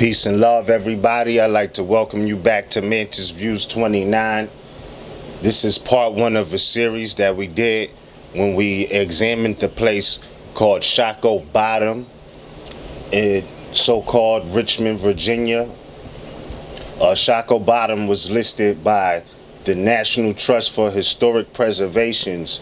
Peace and love, everybody. I'd like to welcome you back to Mantis views29. This is part one of a series that we did when we examined the place called Shockoe Bottom in so-called Richmond, Virginia. Shockoe Bottom was listed by the National Trust for Historic Preservations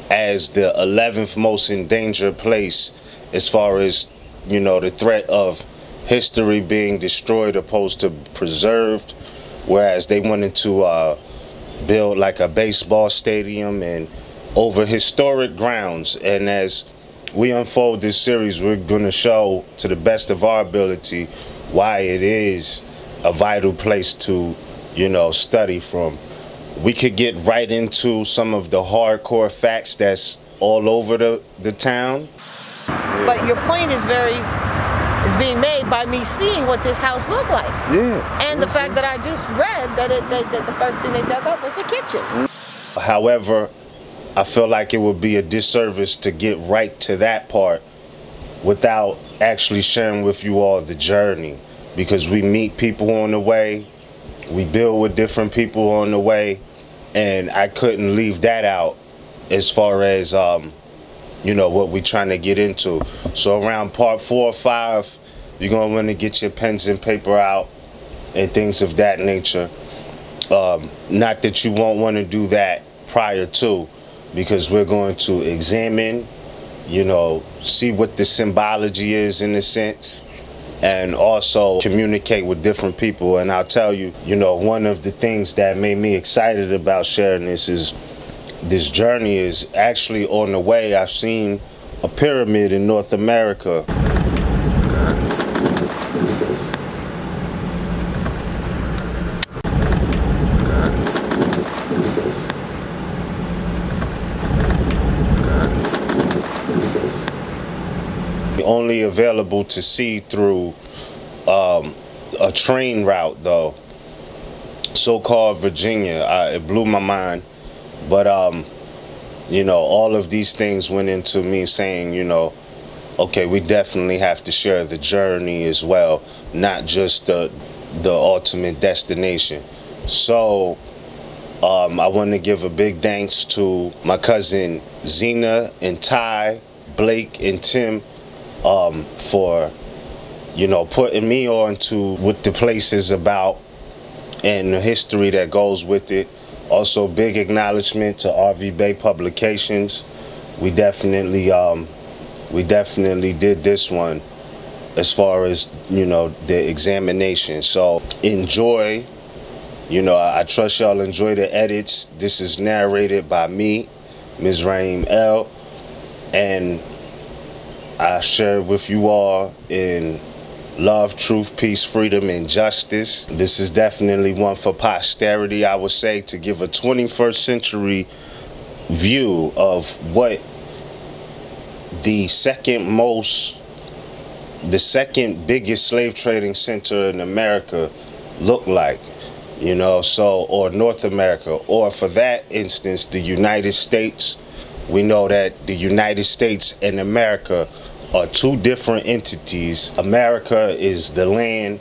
as the 11th most endangered place as far as, you know, the threat of history being destroyed opposed to preserved, whereas they wanted to build like a baseball stadium and over historic grounds. And as we unfold this series, we're going to show to the best of our ability why it is a vital place to, you know, study from. We could get right into some of the hardcore facts that's all over the town. But your point is being made by me seeing what this house looked like. Yeah. And the fact that I just read that the first thing they dug up was a kitchen. However, I feel like it would be a disservice to get right to that part without actually sharing with you all the journey, because we meet people on the way, we build with different people on the way, and I couldn't leave that out as far as you know, what we're trying to get into. So around part 4 or 5, you're gonna want to get your pens and paper out and things of that nature. Not that you won't want to do that prior to, because we're going to examine, you know, see what the symbology is in a sense, and also communicate with different people. And I'll tell you, you know, one of the things that made me excited about sharing this is this journey is actually on the way. I've seen a pyramid in North America. Only available to see through a train route, though, so-called Virginia. It blew my mind. But you know, all of these things went into me saying, you know, okay, we definitely have to share the journey as well, not just the ultimate destination. So I want to give a big thanks to my cousin Zena and Ty, Blake and Tim, for, you know, putting me on to what the place is about and the history that goes with it. Also, big acknowledgement to RVBey Publications. We definitely did this one as far as, you know, the examination. So enjoy. You know, I trust y'all enjoy the edits. This is narrated by me, Ms. Raheem L, and I share with you all in love, truth, peace, freedom, and justice. This is definitely one for posterity, I would say, to give a 21st century view of what the second biggest slave trading center in America looked like, you know, so, or North America, or for that instance, the United States. We know that the United States and America are two different entities. America is the land.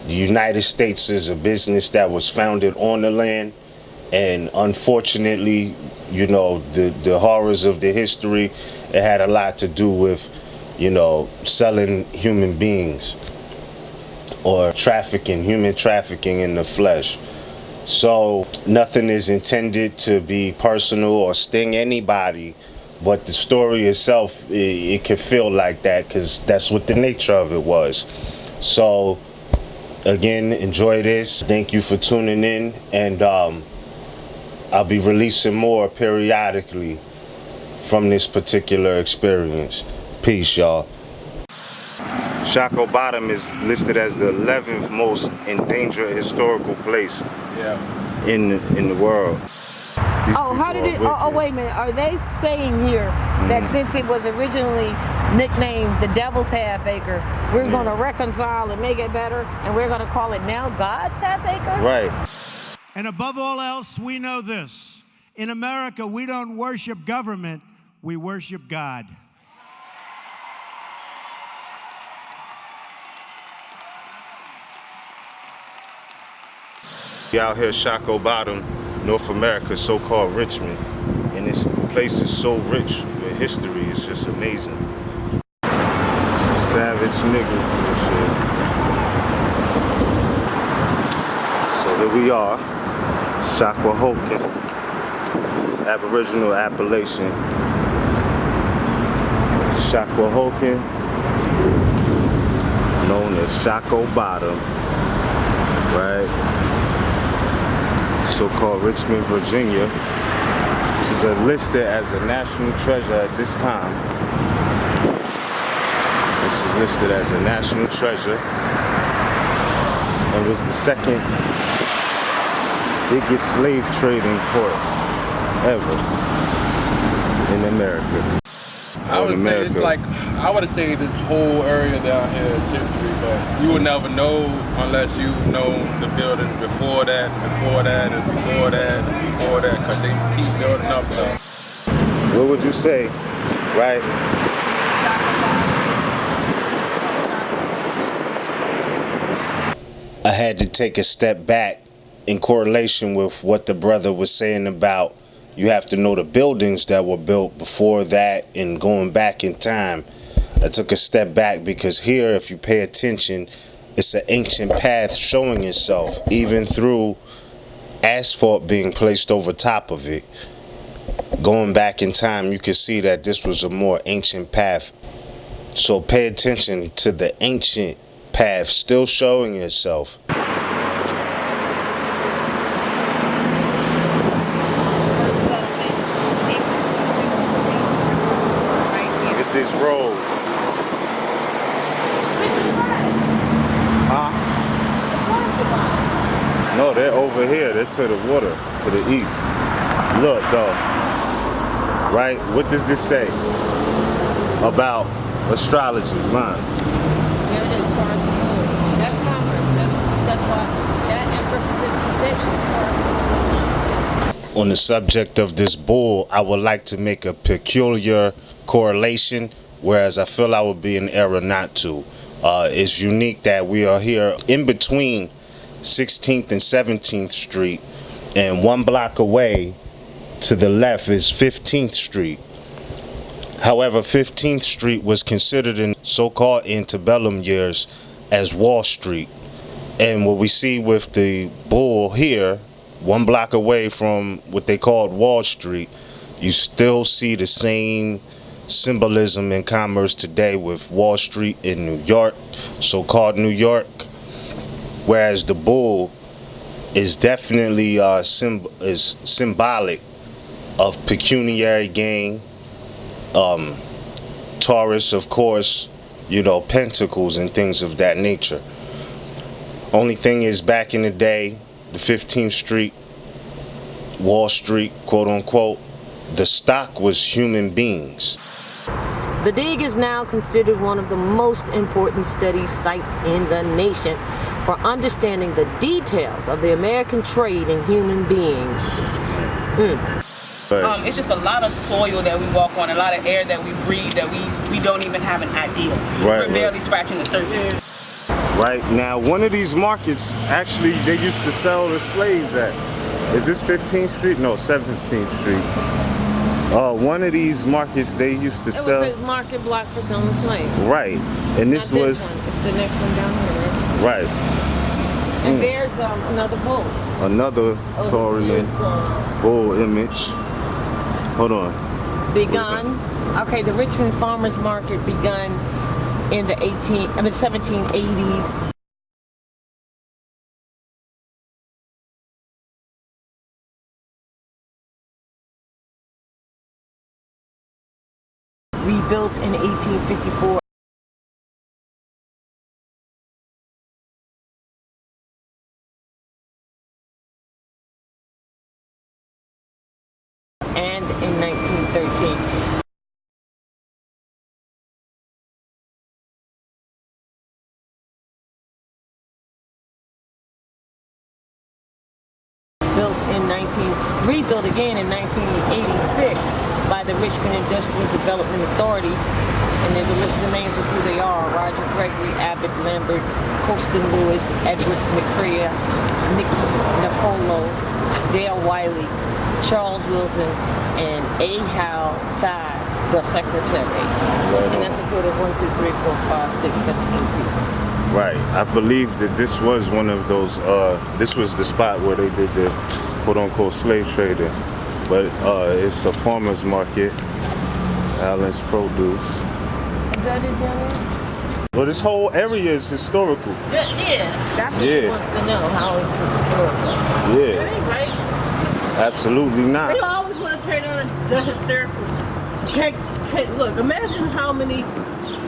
The United States is a business that was founded on the land. And unfortunately, you know, the horrors of the history, it had a lot to do with, you know, selling human beings or human trafficking in the flesh. So nothing is intended to be personal or sting anybody. But the story itself, it can feel like that because that's what the nature of it was. So, again, enjoy this. Thank you for tuning in. And I'll be releasing more periodically from this particular experience. Peace, y'all. Shockoe Bottom is listed as the 11th most endangered historical place in the world. Oh, how did it? Oh, wait a minute. Are they saying here that since it was originally nicknamed the Devil's Half Acre, we're going to reconcile and make it better, and we're going to call it now God's Half Acre? Right. And above all else, we know this. In America, we don't worship government, we worship God. We out here, Shockoe Bottom, North America, so-called Richmond, and the place is so rich with history. It's just amazing. Some savage niggas and shit. So here we are, Shockoe, Aboriginal appellation. Shockoe, known as Shockoe Bottom, right? So-called Richmond, Virginia. She's listed as a national treasure at this time. This is listed as a national treasure and was the second biggest slave trading port ever in America. I would say it's like, I would say this whole area down here is history, but you would never know unless you know the buildings before that, before that, and before that, and before that, because they just keep building up stuff. What would you say, right? I had to take a step back in correlation with what the brother was saying about you have to know the buildings that were built before that and going back in time. I took a step back because here, if you pay attention, it's an ancient path showing itself, even through asphalt being placed over top of it. Going back in time, you can see that this was a more ancient path. So pay attention to the ancient path still showing itself. This road. Huh? No, they're over here. They're to the water, to the east. Look, though. Right? What does this say about astrology? Mine. There it is, stars and moon. That's commerce. That's why that represents possession. Stars. On the subject of this bull, I would like to make a peculiar correlation, whereas I feel I would be in error not to. It's unique that we are here in between 16th and 17th Street, and 1 block away to the left is 15th Street. However, 15th Street was considered in so-called antebellum years as Wall Street. And what we see with the bull here, 1 block away from what they called Wall Street, you still see the same symbolism in commerce today with Wall Street in New York, so-called New York, whereas the bull is definitely is symbolic of pecuniary gain. Taurus, of course, you know, pentacles and things of that nature. Only thing is, back in the day, the 15th Street, Wall Street, quote unquote, the stock was human beings. The dig is now considered one of the most important study sites in the nation for understanding the details of the American trade in human beings. It's just a lot of soil that we walk on, a lot of air that we breathe that we don't even have an idea. We're barely scratching the surface. Right, now one of these markets, actually they used to sell the slaves at. Is this 15th Street? No, 17th Street. One of these markets they used to sell. It was a market block for selling slaves. Right, and this was. One. It's the next one down here. Right. And there's another bull. Another Taurian bull image. Hold on. Begun. Okay, the Richmond Farmers Market begun in the 1780s. Rebuilt in 1854. And in 1913. Rebuilt again in 1986 by the Richmond Industrial Development Authority, and there's a list of names of who they are: Roger Gregory, Abbott Lambert, Colston Lewis, Edward McCrea, Nicky Nicolo, Dale Wiley, Charles Wilson, and Ahau Tai, the secretary. And that's a total of 1, 2, 3, 4, 5, 6, 7, 8 people. Right. I believe that this was one of those, this was the spot where they did the quote-unquote slave trading. But it's a farmer's market, Allen's Produce. Is that it down there? Well, this whole area is historical. Yeah. That's what she wants to know, how it's historical. Yeah. That ain't right. Absolutely not. They always want to turn on the historical. Look, imagine how many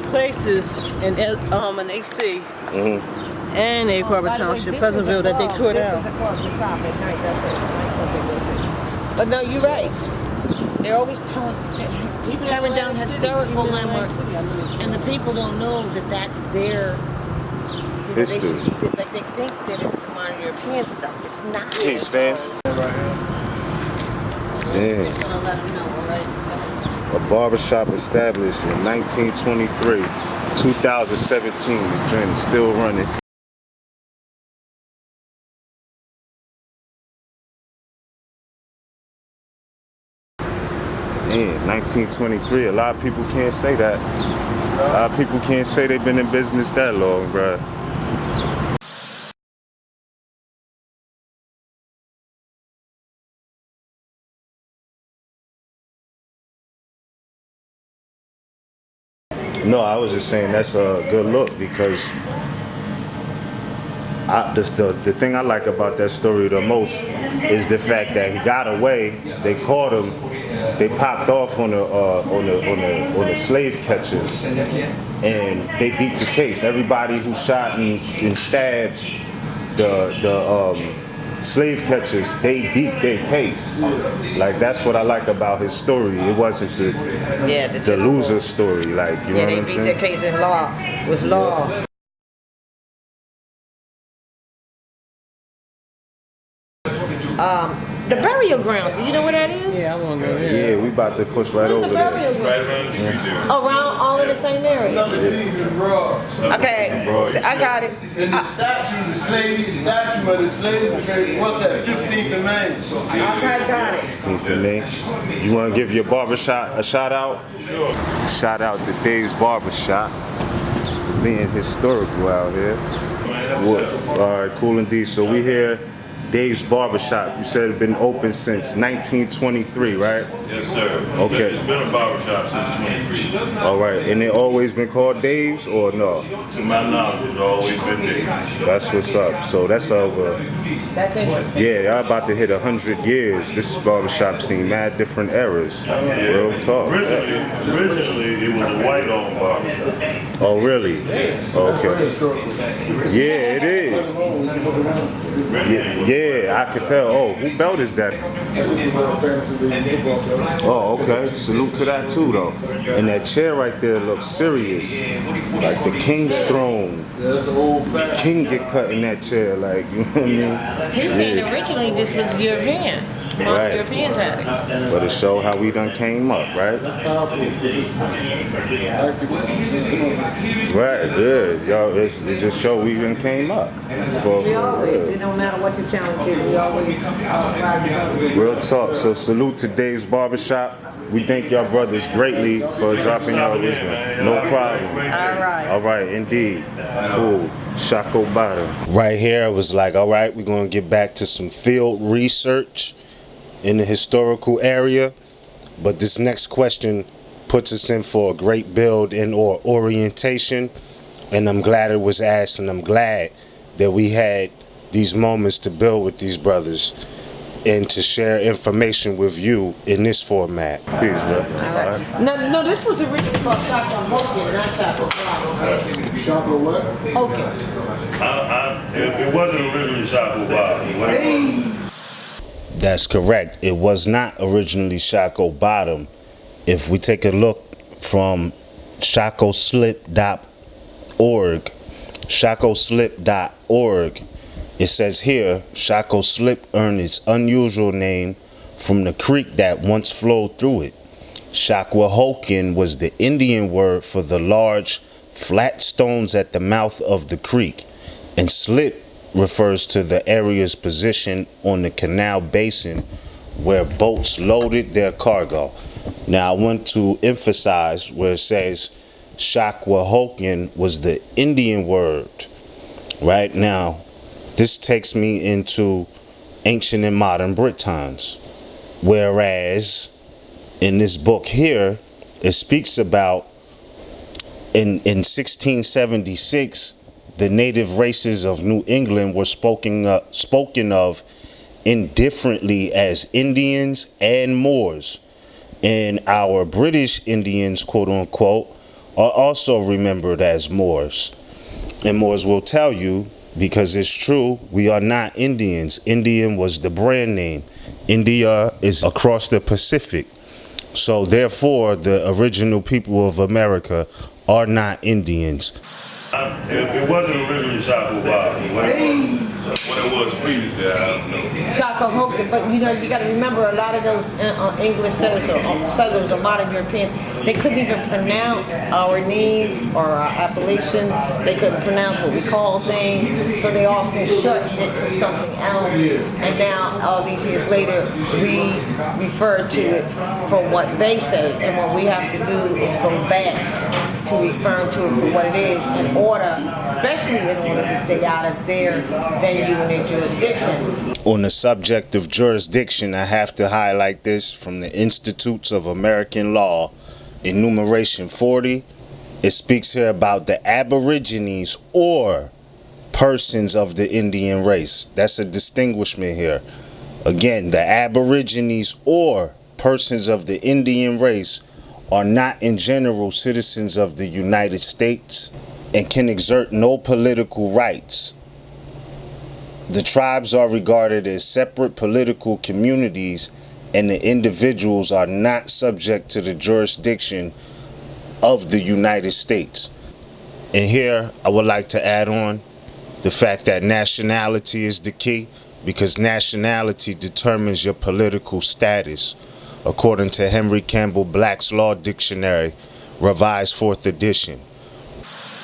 places in AC and a Corbett Township, Pleasantville, that they tore down. But no, you're right. They're always tearing down historical landmarks, and the people don't know that that's their history. Like they think that it's the modern European stuff. It's not. Peace, fam. Damn. Just gonna let them know, all right? A barbershop established in 1923, 2017. The joint is still running. Man, 1923, a lot of people can't say that. A lot of people can't say they've been in business that long, bruh. No, I was just saying that's a good look because the thing I like about that story the most is the fact that he got away. They caught him. They popped off on the slave catchers, and they beat the case. Everybody who shot and stabbed the slave catchers, they beat their case. Like that's what I like about his story. It wasn't the loser story. Like you know what I'm saying? They beat their case in law with law. The burial ground. Do you know where that is? Yeah, I want to go there. Yeah, we about to push right over there. Right around the street there. Around all in the same area. Okay, so I got it. And the statue, the statue of the slave trade, what's that, 15th of May? I got it. 15th of May. You want to give your barbershop a shout out? Sure. Shout out to Dave's Barbershop for being historical out here. All right, cool indeed. So we here. Dave's Barbershop, you said it's been open since 1923, right? Yes, sir. Okay. It's been a barbershop since 23. All right, and it always been called Dave's or no? To my knowledge, it's always been Dave's. That's what's up. So that's over. That's interesting. Yeah, y'all about to hit 100 years. This barbershop seen mad different eras. Real talk. Originally, it was a white-owned barbershop. Oh, really? Okay. Yeah, it is. Yeah, I could tell. Oh, who belt is that? Oh, okay. Salute to that too, though. And that chair right there looks serious. Like the king's throne. That's the old The king get cut in that chair, like, you know what I mean? He's saying originally this was European. Right. Europeans had it. But it show how we done came up, right? Right, good. Y'all, it just show we done came up. We always, it don't matter what your challenge is, we always rise above. Real talk. So salute to Dave's Barbershop. We thank y'all brothers greatly for dropping y'all wisdom. No problem. All right. All right, indeed. Cool. Shockoe Bottom. Right here, I was like, all right, we're going to get back to some field research in the historical area. But this next question puts us in for a great build and or orientation. And I'm glad it was asked, and I'm glad that we had these moments to build with these brothers and to share information with you in this format. Peace, bro. All right. No, this was originally called Shockoe Bottom, not Shockoe Bottom. Shockoe what? Okay. It wasn't originally Shockoe Bottom. That's correct. It was not originally Shockoe Bottom. If we take a look from shockoeslip.org, shockoeslip.org, it says here, Shockoe Slip earned its unusual name from the creek that once flowed through it. Shockoe was the Indian word for the large, flat stones at the mouth of the creek, and slip refers to the area's position on the canal basin where boats loaded their cargo. Now, I want to emphasize where it says Shockoe was the Indian word. Right now, this takes me into ancient and modern Britons, whereas in this book here, it speaks about in 1676, the native races of New England were spoken of indifferently as Indians and Moors. And our British Indians, quote unquote, are also remembered as Moors. And Moors will tell you, because it's true, we are not Indians. Indian was the brand name. India is across the Pacific. So therefore, the original people of America are not Indians. It wasn't originally Shockoe Bottom. What it was previously, I don't know. Shockoe, but you know, you got to remember a lot of those English settlers or modern Europeans, they couldn't even pronounce our names or our appellations. They couldn't pronounce what we call things, so they often shortened it to something else. And now, all these years later, we refer to it for what they say, and what we have to do is go back to referring to it for what it is in order, especially in order to stay out of their venue and their jurisdiction. On the subject of jurisdiction, I have to highlight this from the Institutes of American Law, enumeration 40. It speaks here about the Aborigines or persons of the Indian race. That's a distinguishment here. Again, the Aborigines or persons of the Indian race are not in general citizens of the United States and can exert no political rights. The tribes are regarded as separate political communities, and the individuals are not subject to the jurisdiction of the United States. And here I would like to add on the fact that nationality is the key, because nationality determines your political status, according to Henry Campbell Black's Law Dictionary, revised 4th edition.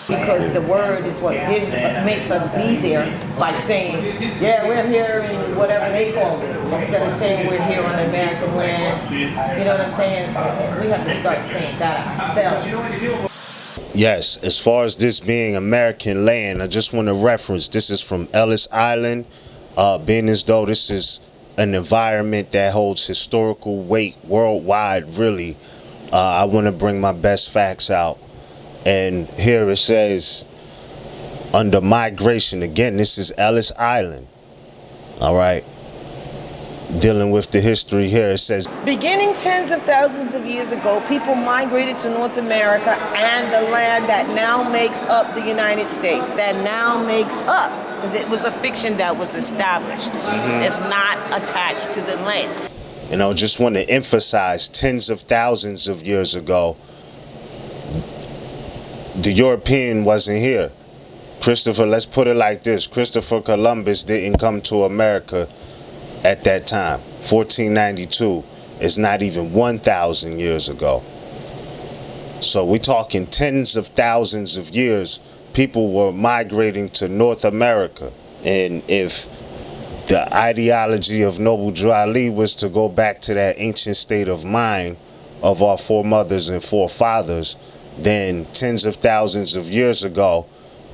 Because the word is what makes us be there by saying, yeah, we're here in whatever they call it, instead of saying we're here on American land. You know what I'm saying? We have to start saying that ourselves. Yes, as far as this being American land, I just want to reference, this is from Ellis Island, being as though this is an environment that holds historical weight worldwide, really. I want to bring my best facts out. And here it says, under migration, again, this is Ellis Island. All right. Dealing with the history here, it says, beginning tens of thousands of years ago, people migrated to North America and the land that now makes up the United States, that now makes up, because it was a fiction that was established. It's not attached to the land. And I just want to emphasize, tens of thousands of years ago, the European wasn't here. Christopher, let's put it like this. Christopher Columbus didn't come to America at that time. 1492 is not even 1,000 years ago. So we're talking tens of thousands of years. People were migrating to North America. And if the ideology of Noble Drew Ali was to go back to that ancient state of mind of our foremothers and forefathers, then tens of thousands of years ago,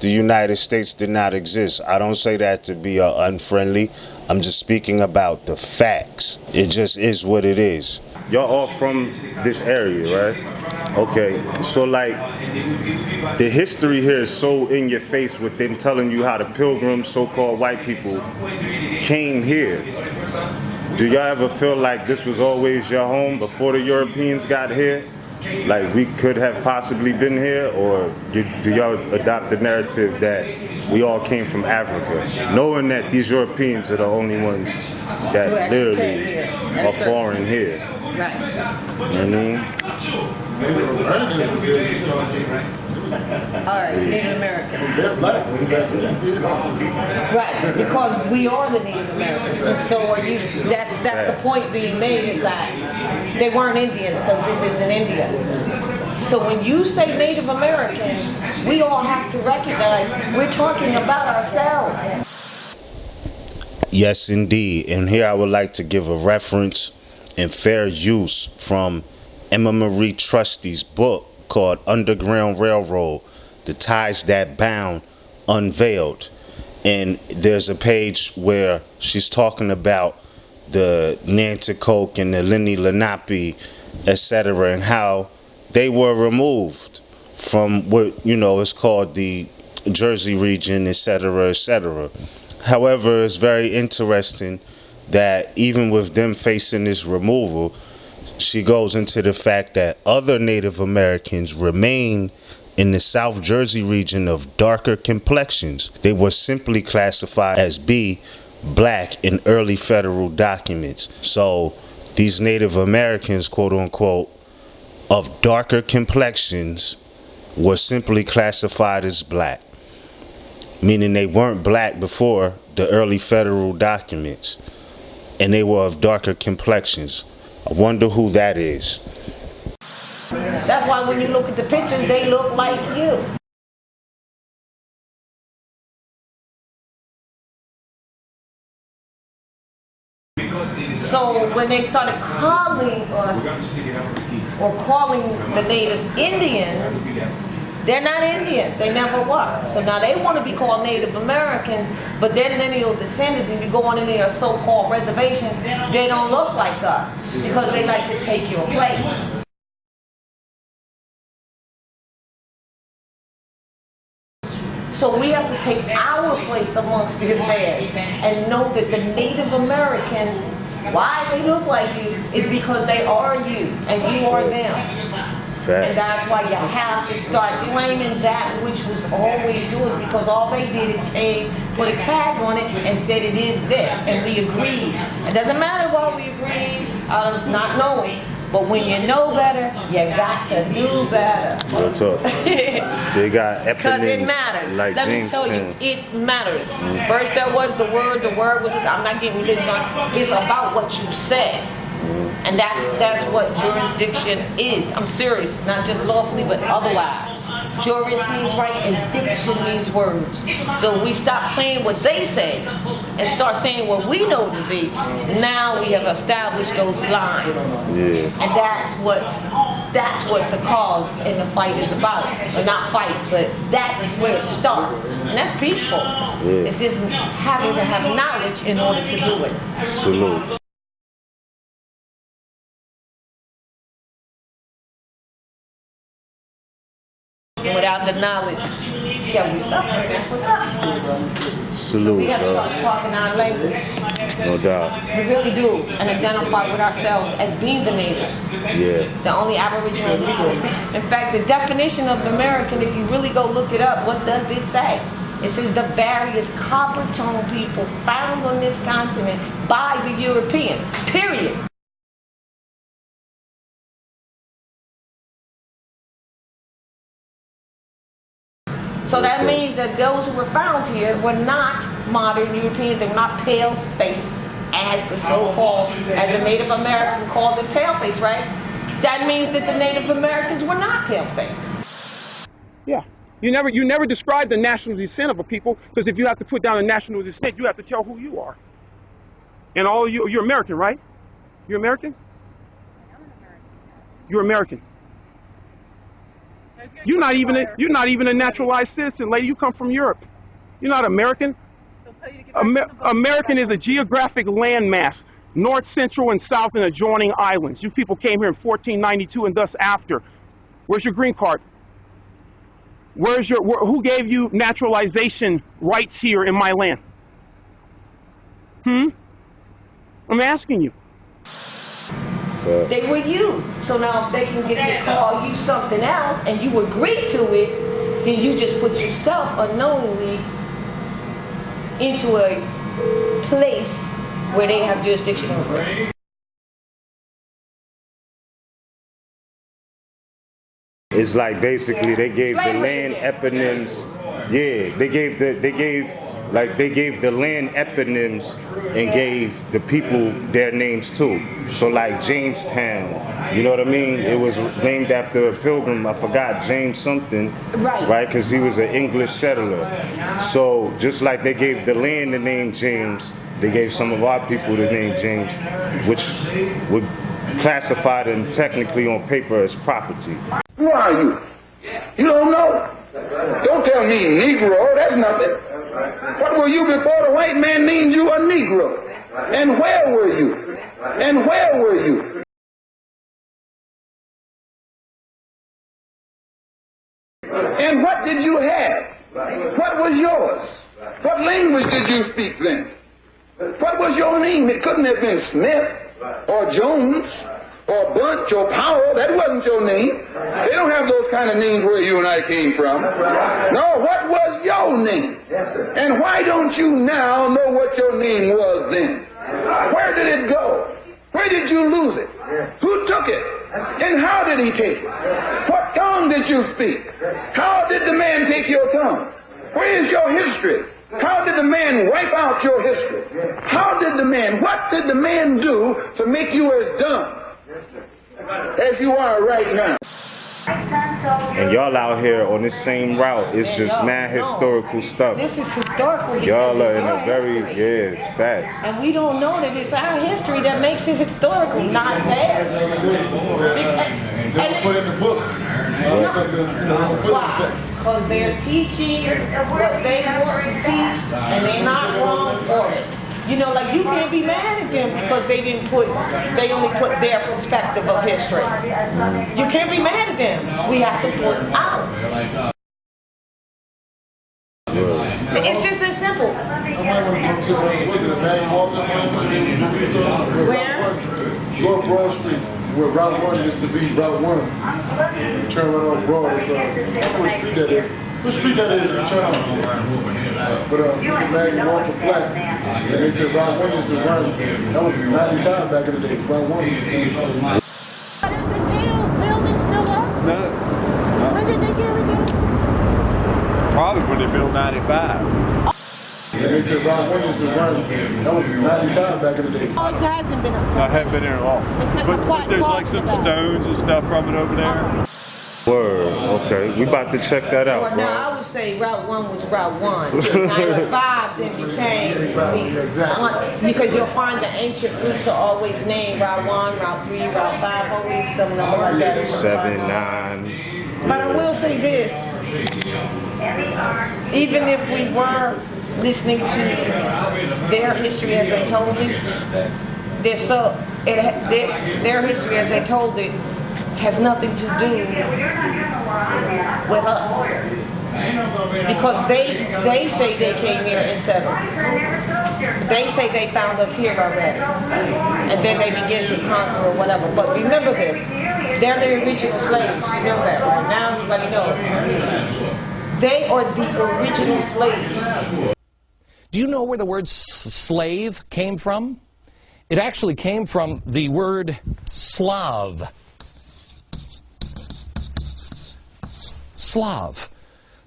the United States did not exist. I don't say that to be unfriendly. I'm just speaking about the facts. It just is what it is. Y'all all from this area, right? Okay, so like, the history here is so in your face with them telling you how the pilgrims, so-called white people, came here. Do y'all ever feel like this was always your home before the Europeans got here? Like we could have possibly been here, or do y'all adopt the narrative that we all came from Africa, knowing that these Europeans are the only ones that literally are foreign here? Right. You know what I mean? All right, Native Americans. They're black. We got to. Right, because we are the Native Americans, and so are you. That's the point being made, is that they weren't Indians, because this isn't India. So when you say Native American, we all have to recognize we're talking about ourselves. Yes, indeed. And here I would like to give a reference and fair use from Emma Marie Trustee's book called Underground Railroad, The Ties That Bound Unveiled. And there's a page where she's talking about the Nanticoke and the Lenni Lenape, etc., and how they were removed from what, is called the Jersey region, etc., etc. However, it's very interesting that even with them facing this removal, she goes into the fact that other Native Americans remain in the South Jersey region of darker complexions. They were simply classified as black in early federal documents. So these Native Americans, quote unquote, of darker complexions were simply classified as black, meaning they weren't black before the early federal documents, and they were of darker complexions. I wonder who that is. That's why when you look at the pictures, they look like you. So when they started calling us, or calling the natives Indians, they're not Indians. They never were. So now they want to be called Native Americans, but their lineal descendants, if you go on any of their so-called reservations, they don't look like us because they like to take your place. So we have to take our place amongst the affairs and know that the Native Americans, why they look like you, is because they are you and you are them. And that's why you have to start claiming that which was always yours, because all they did is came, put a tag on it and said it is this, and we agreed. It doesn't matter why we agreed, not knowing, but when you know better, you got to do better. What's up? They got eponyms. Because it matters. Like Let me tell you, it matters. First there was the word was, I'm not getting religion on, it's about what you said. And that's what jurisdiction is. I'm serious, not just lawfully, but otherwise. Juris means right and diction means words. So we stop saying what they say and start saying what we know to be. Now we have established those lines. Yeah. And that's what the cause and the fight is about. Or not fight, but that is where it starts. And that's peaceful. Yeah. It's just having to have knowledge in order to do it. Salute. Without the knowledge, shall we suffer? That's what's up. Salute, we have to start talking our language. No doubt. We really do, and identify with ourselves as being the natives. Yeah. The only Aboriginal indigenous. In fact, the definition of American, if you really go look it up, what does it say? It says the various copper tone people found on this continent by the Europeans. Period. So that means that those who were found here were not modern Europeans. They were not pale-faced as the so-called, as the Native Americans called it pale-face, right? That means that the Native Americans were not pale-faced. Yeah. You never describe the national descent of a people, because if you have to put down a national descent, you have to tell who you are. And all you're American, right? You're American? You're American. You're not even a naturalized citizen, lady. You come from Europe. You're not American. American is a geographic landmass, north, central, and south, and adjoining islands. You people came here in 1492 and thus after. Where's your green card? Who gave you naturalization rights here in my land? I'm asking you. They were you. So now if they can get to call you something else and you agree to it, then you just put yourself unknowingly into a place where they have jurisdiction over it. It's like basically they gave the land eponyms. Yeah, they gave the land eponyms and gave the people their names too. So like Jamestown, you know what I mean? It was named after a pilgrim, I forgot, James something. Right, because he was an English settler. So just like they gave the land the name James, they gave some of our people the name James, which would classify them technically on paper as property. Who are you? You don't know. Don't tell me Negro, that's nothing. What were you before the white man named you a Negro? And where were you? And where were you? And what did you have? What was yours? What language did you speak then? What was your name? It couldn't have been Smith or Jones or Bunch or Powell. That wasn't your name. They don't have those kind of names where you and I came from. No, what was your name? And why don't you now know what your name was then? Where did it go? Where did you lose it? Who took it? And how did he take it? What tongue did you speak? How did the man take your tongue? Where is your history? How did the man wipe out your history? What did the man do to make you as dumb as you are right now? And y'all out here on this same route, it's just mad historical stuff. This is historical. Y'all are in a very, it's facts. And we don't know that it's our history that makes it historical, not theirs. And put in the books. Why? Because they're teaching what they want to teach, and they're not wrong for it. You know, like you can't be mad at them because they only put their perspective of history. You can't be mad at them. We have to put out. It's just as simple. Where? Go up Broad Street, where Route 1 used to be Route 1. Turn right on Broad. It's what street that is. What street that is in China? But it's a man you walk for black. And they said Route 1 used to run. That was 95 back in the day. Route 1 used to run. Is the jail building still up? No. When did they tear it down? Probably when they built 95. And they said Route 1 used to run. That was 95 back in the day. Oh, it hasn't been up. I haven't been here at all. But there's like some stones and stuff from it over there. Word, okay. We about to check that out, Well, bro. now I would say Route 1 was Route 1. 95 then became because you'll find the ancient routes are always named Route 1, Route 3, Route 5, always some number like that. 7, 9. But I will say this, even if we were listening to their history as they told it, their history as they told it has nothing to do with us. Because they say they came here and settled. They say they found us here already. And then they begin to conquer or whatever. But remember this, they're the original slaves. You know that, right? Now everybody knows. They are the original slaves. Do you know where the word slave came from? It actually came from the word Slav. Slav.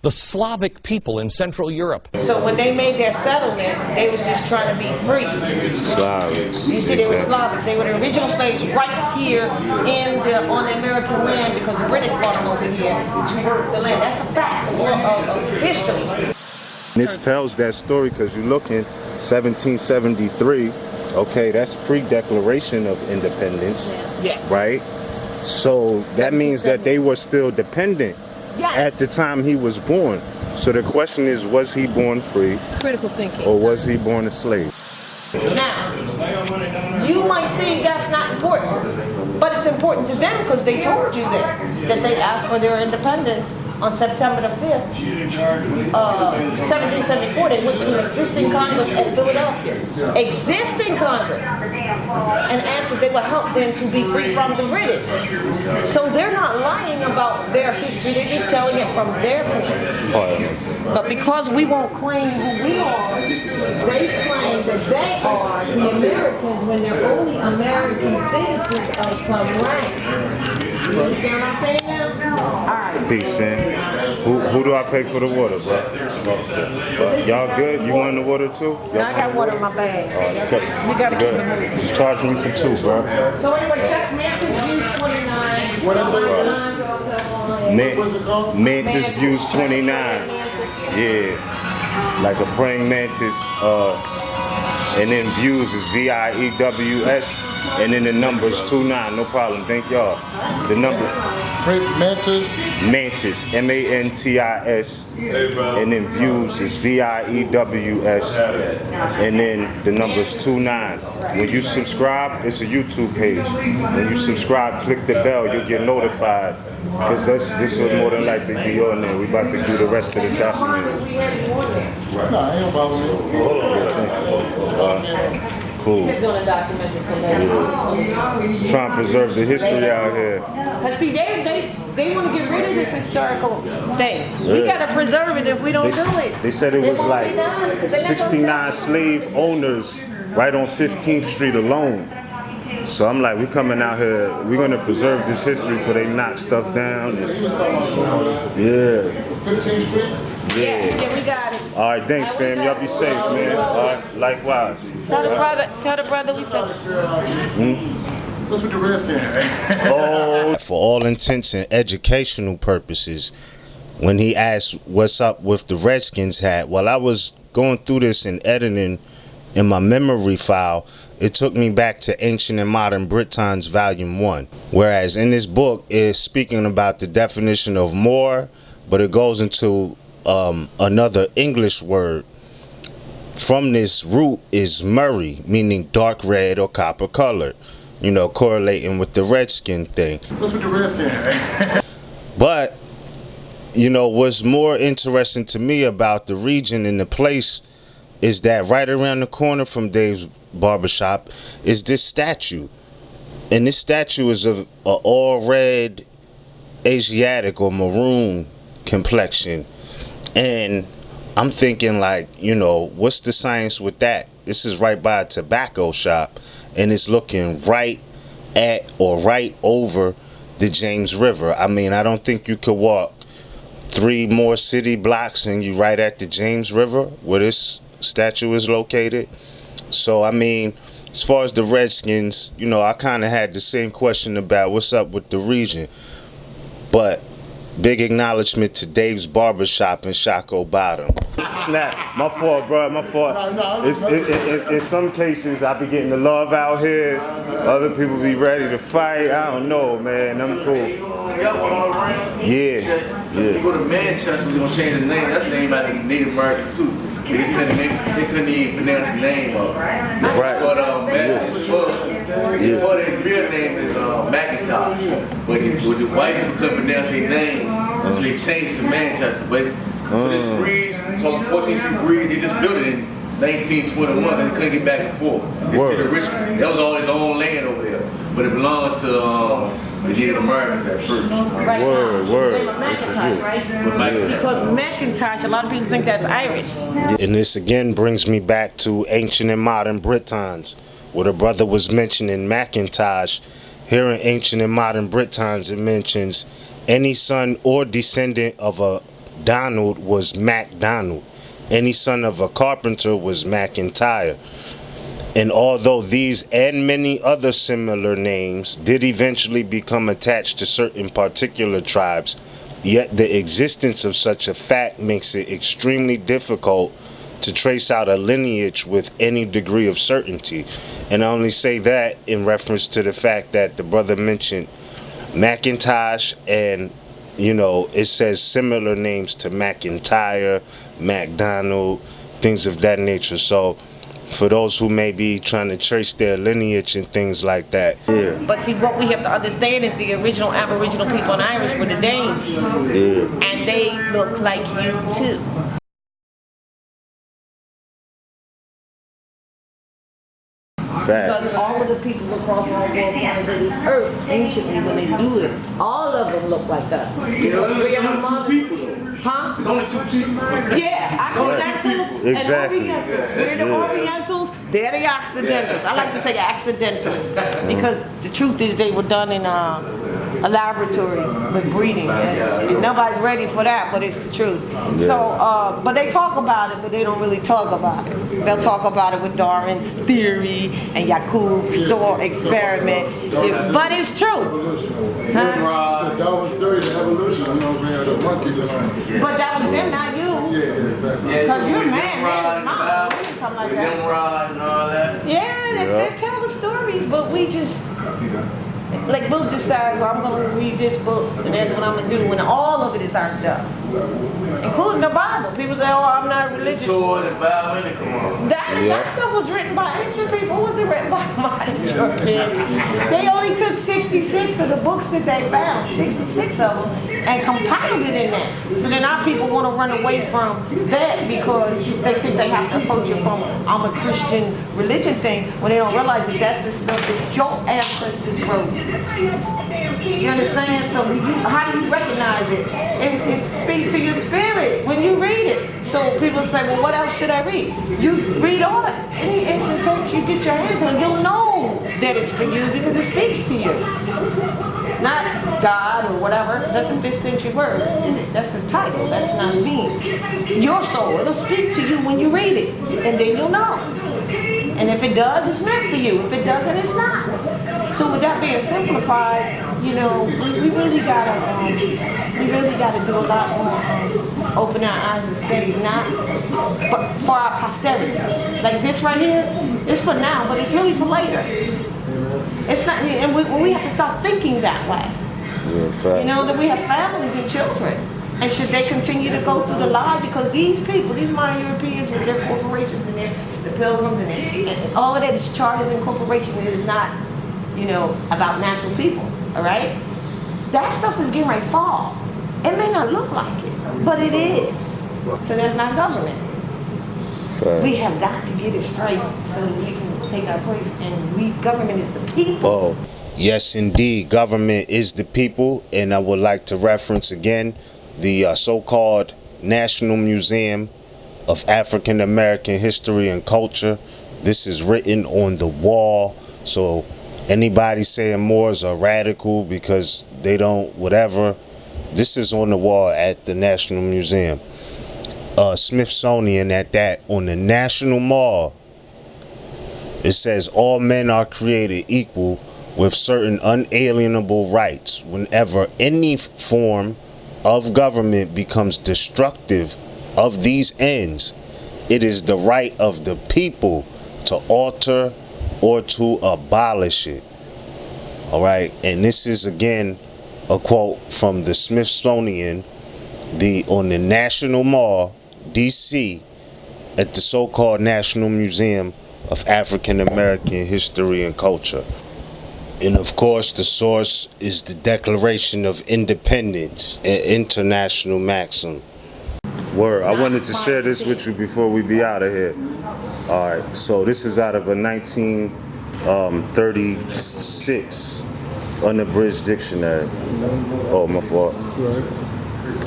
The Slavic people in Central Europe. So when they made their settlement, they was just trying to be free. Slavics. You see, they were Slavics. They were the original slaves right here on the American land because the British brought them over here to work the land. That's a fact of history. This tells that story because you look in 1773. Okay, that's pre-declaration of independence. Yes. Right? So that means that they were still dependent. Yes. At the time he was born. So the question is, was he born free? Critical thinking. Or was he born a slave? Now, you might say that's not important, but it's important to them because they told you that they asked for their independence on September the 5th, 1774. They went to an existing Congress at Philadelphia. Existing Congress. And asked if they would help them to be free from the British. So they're not lying about their history, they're just telling it from their point of view. But because we won't claim who we are, they claim that they are the Americans when they're only American citizens of some rank. You understand what I'm saying now? All right. Peace, man. Who do I pay for the water, bro? Y'all good? You want the water too? I got water in my bag. We gotta keep it moving. Just charge me for 2, bro. So anyway, check Mantis views29. What is it? Mantis views29. Yeah, like a praying mantis. And then views is VIEWS, and then the number's 29. No problem. Thank y'all. The number. Mantis, MANTIS, and then views is VIEWS, and then the number's 29. When you subscribe, it's a YouTube page. When you subscribe, click the bell, you'll get notified. Because this will more than likely be on there. We about to do the rest of the document. Cool. Just doing a documentary for that. Yeah. Trying to preserve the history out here. Cause see, they want to get rid of this historical thing. We gotta preserve it if we don't do it. They said it was like 69 slave owners right on 15th Street alone. So I'm like, we coming out here, we're gonna preserve this history before they knock stuff down. Yeah. 15th Street? Yeah, we got it. All right, thanks, fam. Y'all be safe, man. All right, likewise. Tell the brother we said. What's with the Redskins? Oh, for all intents and educational purposes, when he asked what's up with the Redskins hat, while I was going through this and editing in my memory file, it took me back to Ancient and Modern Britons Volume 1. Whereas in this book, it's speaking about the definition of Moor, but it goes into another English word from this root is Murray, meaning dark red or copper colored, you know, correlating with the redskin thing. What's with the Redskins? But, you know, what's more interesting to me about the region and the place is that right around the corner from Dave's Barbershop is this statue. And this statue is of an all red Asiatic or maroon complexion. And I'm thinking, like, you know, what's the science with that? This is right by a tobacco shop, and it's looking right at or right over the James River. I mean, I don't think you could walk 3 more city blocks and you right at the James River where this statue is located. So, I mean, as far as the Redskins, you know, I kind of had the same question about what's up with the region. But big acknowledgement to Dave's Barbershop in Shockoe Bottom. Snap. My fault, bro. My fault. In some cases, I be getting the love out here. Other people be ready to fight. I don't know, man. I'm cool. Yeah. You go to Manchester, we're going to change the name. That's the name by the Native Americans, too. They couldn't even pronounce the name of it. Right. But before their real name is Macintosh. But the white people couldn't pronounce their names, so they changed to Manchester. But so this breeze, so 14th Street breeze, they just built it in 1921 because they couldn't get back and forth. Historical Richmond, that was all his own land over there, but it belonged to the Native Americans at first. Right. Word. Macintosh, right? Because Macintosh, a lot of people think that's Irish. And this again brings me back to Ancient and Modern Britons, where the brother was mentioning Macintosh. Here in Ancient and Modern Britons, it mentions any son or descendant of a Donald was MacDonald. Any son of a carpenter was McIntyre. And although these and many other similar names did eventually become attached to certain particular tribes, yet the existence of such a fact makes it extremely difficult to trace out a lineage with any degree of certainty. And I only say that in reference to the fact that the brother mentioned Macintosh, and you know, it says similar names to McIntyre, MacDonald, things of that nature. So for those who may be trying to trace their lineage and things like that. Yeah. But see, what we have to understand is the original Aboriginal people in Irish were the Danes. Yeah. And they look like you too. Because all of the people across all 4 corners of this earth, anciently, when they do it, all of them look like us. You know, 3 of them huh? It's only 2 people. Yeah, Occidentals exactly. and Orientals. We're the Orientals, they're the Occidentals. I like to say Accidentals because the truth is they were done in a laboratory with breeding, and nobody's ready for that, but it's the truth. So, but they talk about it, but they don't really talk about it. They'll talk about it with Darwin's theory and Yakub's thought experiment, but it's true. Huh? So Darwin's theory of evolution, you know what I'm saying, the monkeys and all. But that was them, not you. Yeah, exactly. Because you're a man, something like that. And all that. Yeah, they tell the stories, but we just, like, we'll decide, well, I'm going to read this book, and that's what I'm going to do, when all of it is our stuff. Including the Bible. People say, oh, I'm not religious. That stuff was written by ancient people. Was it written by modern Europeans? They only took 66 of the books that they found, 66 of them, and compiled it in that. So then our people want to run away from that because they think they have to approach it from, I'm a Christian religion thing, when they don't realize that that's the stuff that your ancestors wrote. You understand? So how do you recognize it? It speaks to your spirit when you read it. So people say, well, what else should I read? You read all of any ancient text you get your hands on, you'll know that it's for you because it speaks to you. Not God or whatever. That's a 5th century word. That's a title. That's not a being. Your soul. It'll speak to you when you read it. And then you'll know. And if it does, it's meant for you. If it doesn't, it's not. So with that being simplified, you know, we really gotta do a lot more. Open our eyes and study, but for our posterity. Like this right here, it's for now, but it's really for later. It's not, and we have to start thinking that way. You know, that we have families and children. And should they continue to go through the lie? Because these people, these modern Europeans with their corporations and the pilgrims and all of that is charters and corporations. It is not, you know, about natural people, all right? That stuff is getting ready to fall. It may not look like it, but it is. So that's not government. We have got to get it straight so that we can take our place, and government is the people. Oh, yes indeed, government is the people, and I would like to reference again the so-called National Museum of African American History and Culture. This is written on the wall, so anybody saying Moors are radical because they don't whatever, this is on the wall at the National Museum. Smithsonian at that, on the National Mall. It says all men are created equal with certain unalienable rights. Whenever any form of government becomes destructive of these ends, it is the right of the people to alter or to abolish it. All right, and this is again a quote from the Smithsonian, on the National Mall, DC, at the so-called National Museum of African American History and Culture. And of course, the source is the Declaration of Independence, an international maxim. Word, I wanted to share this with you before we be out of here. All right, so this is out of a 1936 unabridged dictionary. Oh, my fault.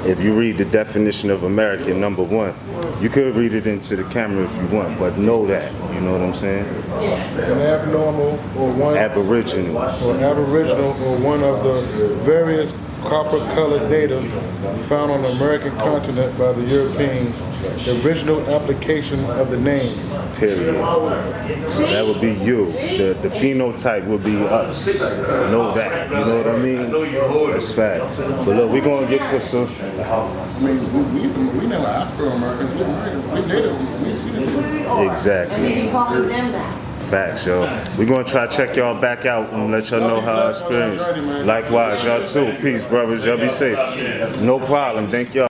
If you read the definition of American, number 1, you could read it into the camera if you want, but know that, you know what I'm saying? An abnormal or one Aboriginal. Or Aboriginal or one of the various copper-colored natives found on the American continent by the Europeans. The original application of the name. Period. So that would be you. The phenotype would be us. Know that. You know what I mean? That's fact. But look, we're going to get to some. I mean, we never Afro-Americans. We're Americans. We're native. Exactly. And we call them that. Facts, yo. We're going to try to check y'all back out and let y'all know how I experienced. Likewise, y'all too. Peace, brothers. Y'all be safe. No problem. Thank y'all.